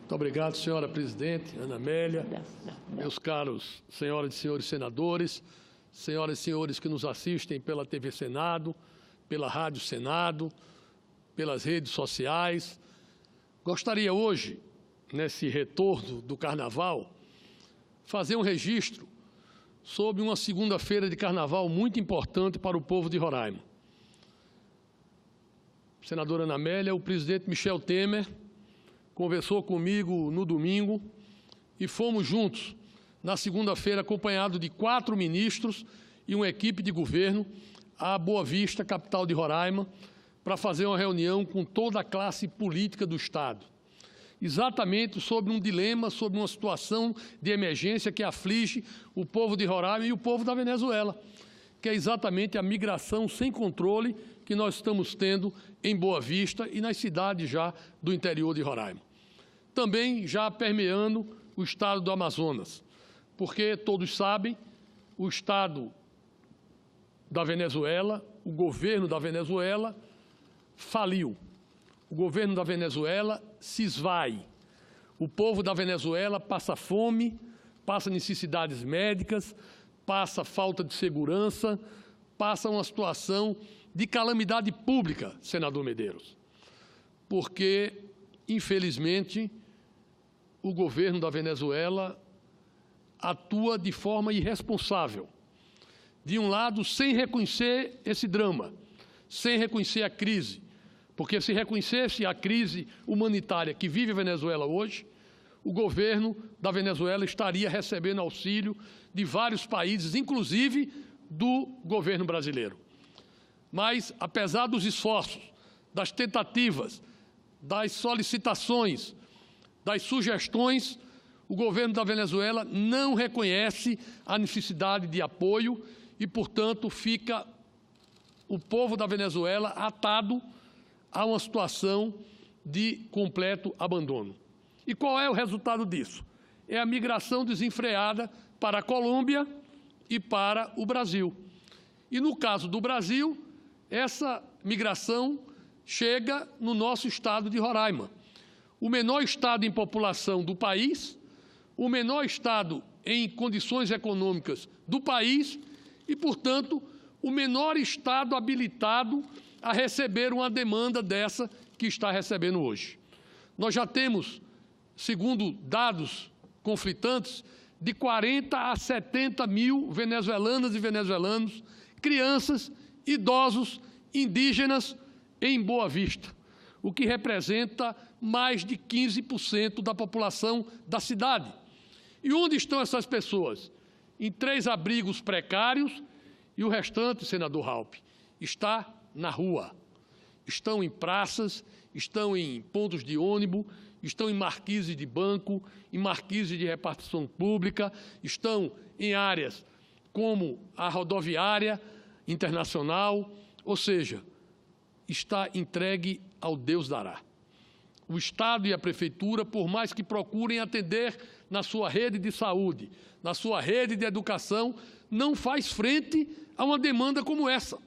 Muito obrigado, senhora presidente, Ana Amélia, meus caros senhoras e senhores senadores, senhoras e senhores que nos assistem pela TV Senado, pela Rádio Senado, pelas redes sociais. Gostaria hoje, nesse retorno do Carnaval, fazer um registro sobre uma segunda-feira de Carnaval muito importante para o povo de Roraima. Senadora Ana Amélia, o presidente Michel Temer conversou comigo no domingo e fomos juntos, na segunda-feira, acompanhado de 4 ministros e uma equipe de governo, à Boa Vista, capital de Roraima, para fazer uma reunião com toda a classe política do Estado. Exatamente sobre um dilema, sobre uma situação de emergência que aflige o povo de Roraima e o povo da Venezuela, que é exatamente a migração sem controle que nós estamos tendo em Boa Vista e nas cidades já do interior de Roraima. Também já permeando o estado do Amazonas, porque todos sabem, o estado da Venezuela, o governo da Venezuela faliu. O governo da Venezuela se esvai. O povo da Venezuela passa fome, passa necessidades médicas, passa falta de segurança, passa uma situação de calamidade pública, senador Medeiros, porque, infelizmente, o governo da Venezuela atua de forma irresponsável. De um lado, sem reconhecer esse drama, sem reconhecer a crise, porque se reconhecesse a crise humanitária que vive a Venezuela hoje, o governo da Venezuela estaria recebendo auxílio de vários países, inclusive do governo brasileiro. Mas, apesar dos esforços, das tentativas, das solicitações, das sugestões, o governo da Venezuela não reconhece a necessidade de apoio e, portanto, fica o povo da Venezuela atado a uma situação de completo abandono. E qual é o resultado disso? É a migração desenfreada para a Colômbia e para o Brasil. E, no caso do Brasil, essa migração chega no nosso estado de Roraima, o menor estado em população do país, o menor estado em condições econômicas do país e, portanto, o menor estado habilitado a receber uma demanda dessa que está recebendo hoje. Nós já temos, segundo dados conflitantes, de 40 a 70 mil venezuelanas e venezuelanos, crianças, idosos, indígenas em Boa Vista, o que representa mais de 15% da população da cidade. E onde estão essas pessoas? Em 3 abrigos precários e o restante, senador Raupp, está na rua. Estão em praças, estão em pontos de ônibus, estão em marquises de banco, em marquises de repartição pública, estão em áreas como a rodoviária internacional, ou seja, está entregue ao Deus dará. O Estado e a Prefeitura, por mais que procurem atender na sua rede de saúde, na sua rede de educação, não faz frente a uma demanda como essa.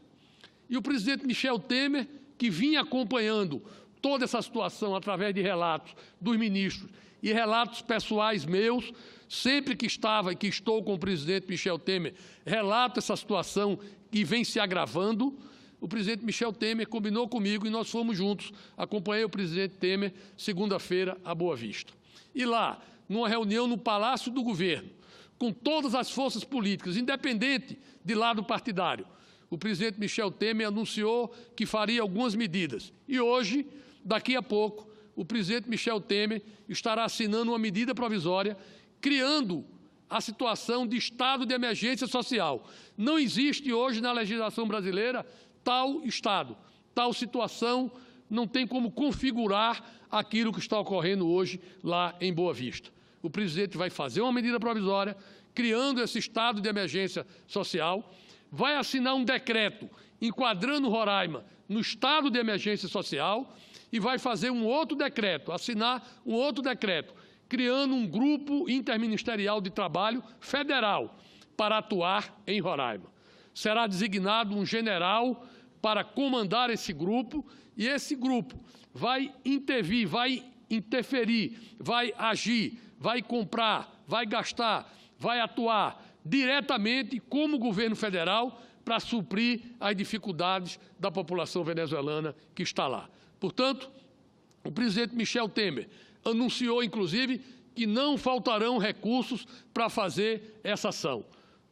E o presidente Michel Temer, que vinha acompanhando toda essa situação através de relatos dos ministros e relatos pessoais meus, sempre que estava e que estou com o presidente Michel Temer, relato essa situação que vem se agravando. O presidente Michel Temer combinou comigo e nós fomos juntos, acompanhei o presidente Temer segunda-feira a Boa Vista. E lá, numa reunião no Palácio do Governo, com todas as forças políticas, independente de lado partidário, o presidente Michel Temer anunciou que faria algumas medidas. E hoje, daqui a pouco, o presidente Michel Temer estará assinando uma medida provisória, criando a situação de estado de emergência social. Não existe hoje na legislação brasileira tal estado, tal situação, não tem como configurar aquilo que está ocorrendo hoje lá em Boa Vista. O presidente vai fazer uma medida provisória, criando esse estado de emergência social, vai assinar um decreto enquadrando Roraima no estado de emergência social e vai fazer um outro decreto, assinar um outro decreto, criando um grupo interministerial de trabalho federal para atuar em Roraima. Será designado um general para comandar esse grupo e esse grupo vai intervir, vai interferir, vai agir, vai comprar, vai gastar, vai atuar diretamente como governo federal para suprir as dificuldades da população venezuelana que está lá. Portanto, o presidente Michel Temer anunciou, inclusive, que não faltarão recursos para fazer essa ação,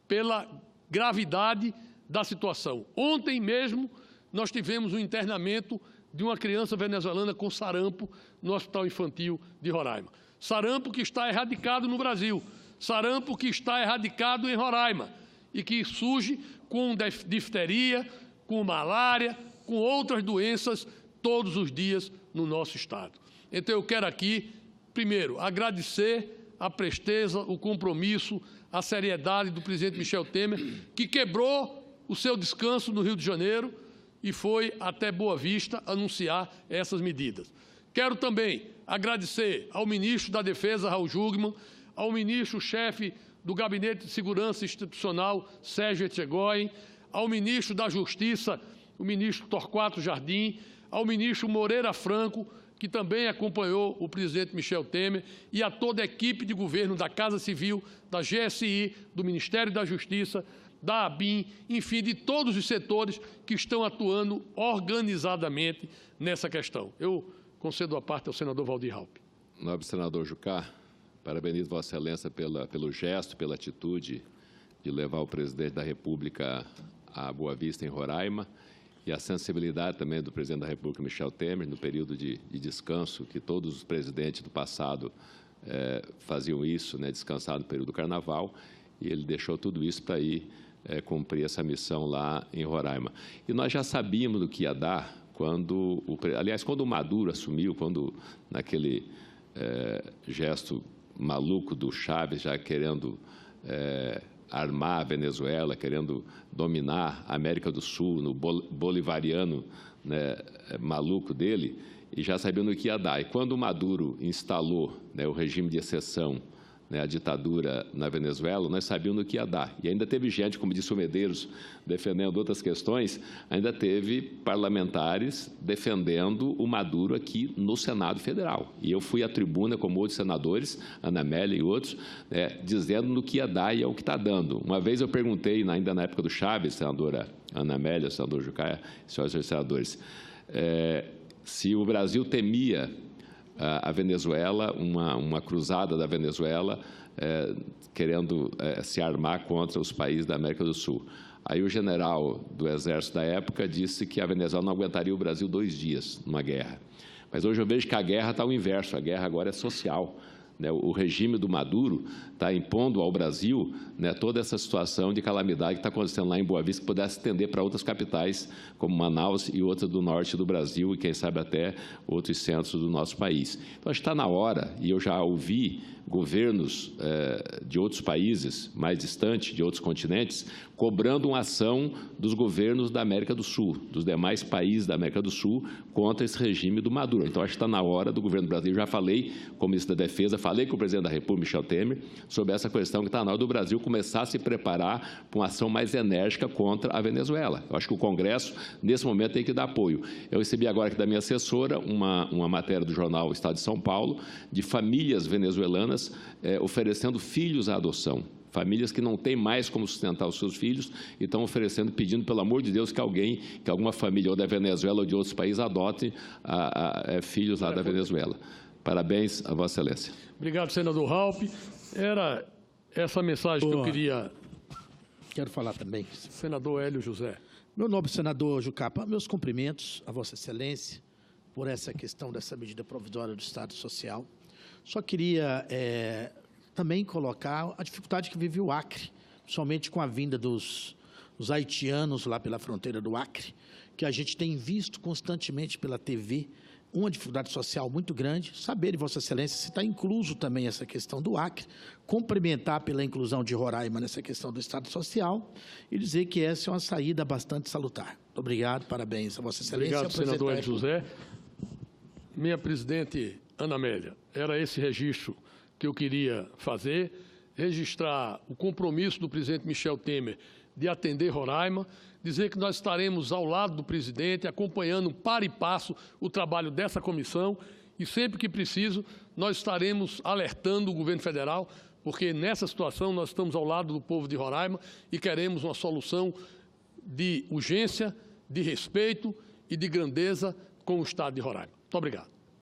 pela gravidade da situação. Ontem mesmo, nós tivemos um internamento de uma criança venezuelana com sarampo no Hospital Infantil de Roraima. Sarampo que está erradicado no Brasil, sarampo que está erradicado em Roraima e que surge com difteria, com malária, com outras doenças todos os dias no nosso estado. Então eu quero aqui, primeiro, agradecer a presteza, o compromisso, a seriedade do presidente Michel Temer, que quebrou o seu descanso no Rio de Janeiro e foi até Boa Vista anunciar essas medidas. Quero também agradecer ao ministro da Defesa, Raul Jungmann, ao ministro-chefe do Gabinete de Segurança Institucional, Sérgio Etchegoyen, ao ministro da Justiça, o ministro Torquato Jardim, ao ministro Moreira Franco, que também acompanhou o presidente Michel Temer, e a toda a equipe de governo da Casa Civil, da GSI, do Ministério da Justiça, da ABIN, enfim, de todos os setores que estão atuando organizadamente nessa questão. Eu concedo a parte ao senador Waldir Raupp. Nobre senador Jucá, parabenizo Vossa Excelência pelo gesto, pela atitude de levar o presidente da República a Boa Vista, em Roraima, e a sensibilidade também do presidente da República, Michel Temer, no período de descanso, que todos os presidentes do passado faziam isso, né, descansar no período do Carnaval, e ele deixou tudo isso para ir cumprir essa missão lá em Roraima. E nós já sabíamos do que ia dar quando o Maduro assumiu, quando naquele gesto maluco do Chávez, já querendo armar a Venezuela, querendo dominar a América do Sul, no bolivariano, né, maluco dele, e já sabendo o que ia dar. E quando o Maduro instalou, né, o regime de exceção, né, a ditadura na Venezuela, nós sabíamos o que ia dar. E ainda teve gente, como disse o Medeiros, defendendo outras questões, ainda teve parlamentares defendendo o Maduro aqui no Senado Federal. E eu fui à tribuna, como outros senadores, Ana Amélia e outros, dizendo no que ia dar, e é o que está dando. Uma vez eu perguntei, ainda na época do Chávez, senadora Ana Amélia, senador Jucá, senhores senadores, se o Brasil temia a Venezuela, uma cruzada da Venezuela querendo se armar contra os países da América do Sul. Aí o general do Exército da época disse que a Venezuela não aguentaria o Brasil 2 dias numa guerra. Mas hoje eu vejo que a guerra está ao inverso, a guerra agora é social. O regime do Maduro está impondo ao Brasil, né, toda essa situação de calamidade que está acontecendo lá em Boa Vista, que pudesse estender para outras capitais, como Manaus e outras do norte do Brasil, e quem sabe até outros centros do nosso país. Então, acho que está na hora, e eu já ouvi governos de outros países, mais distantes, de outros continentes, cobrando uma ação dos governos da América do Sul, dos demais países da América do Sul, contra esse regime do Maduro. Então, acho que está na hora do governo brasileiro. Já falei com o ministro da Defesa, falei com o presidente da República, Michel Temer, sobre essa questão que está na hora do Brasil começar a se preparar para uma ação mais enérgica contra a Venezuela. Eu acho que o Congresso, nesse momento, tem que dar apoio. Eu recebi agora aqui da minha assessora uma matéria do jornal Estado de São Paulo, de famílias venezuelanas oferecendo filhos à adoção. Famílias que não têm mais como sustentar os seus filhos e estão oferecendo, pedindo, pelo amor de Deus, que alguma família ou da Venezuela ou de outros países adote filhos lá da Venezuela. Parabéns a Vossa Excelência. Obrigado, senador Raupp. Era essa mensagem que eu queria... Quero falar também. Senador Hélio José. Meu nobre senador Jucapa, meus cumprimentos a Vossa Excelência por essa questão dessa medida provisória do Estado Social. Só queria também colocar a dificuldade que vive o Acre, somente com a vinda dos haitianos lá pela fronteira do Acre, que a gente tem visto constantemente pela TV, uma dificuldade social muito grande. Saber de Vossa Excelência se está incluso também essa questão do Acre, cumprimentar pela inclusão de Roraima nessa questão do Estado Social e dizer que essa é uma saída bastante salutar. Muito obrigado, parabéns a Vossa Excelência. Obrigado, senador Hélio José. Minha presidente Ana Amélia, era esse registro que eu queria fazer, registrar o compromisso do presidente Michel Temer de atender Roraima, dizer que nós estaremos ao lado do presidente, acompanhando para e passo o trabalho dessa comissão e sempre que preciso, nós estaremos alertando o governo federal, porque nessa situação nós estamos ao lado do povo de Roraima e queremos uma solução de urgência, de respeito e de grandeza com o Estado de Roraima. Muito obrigado.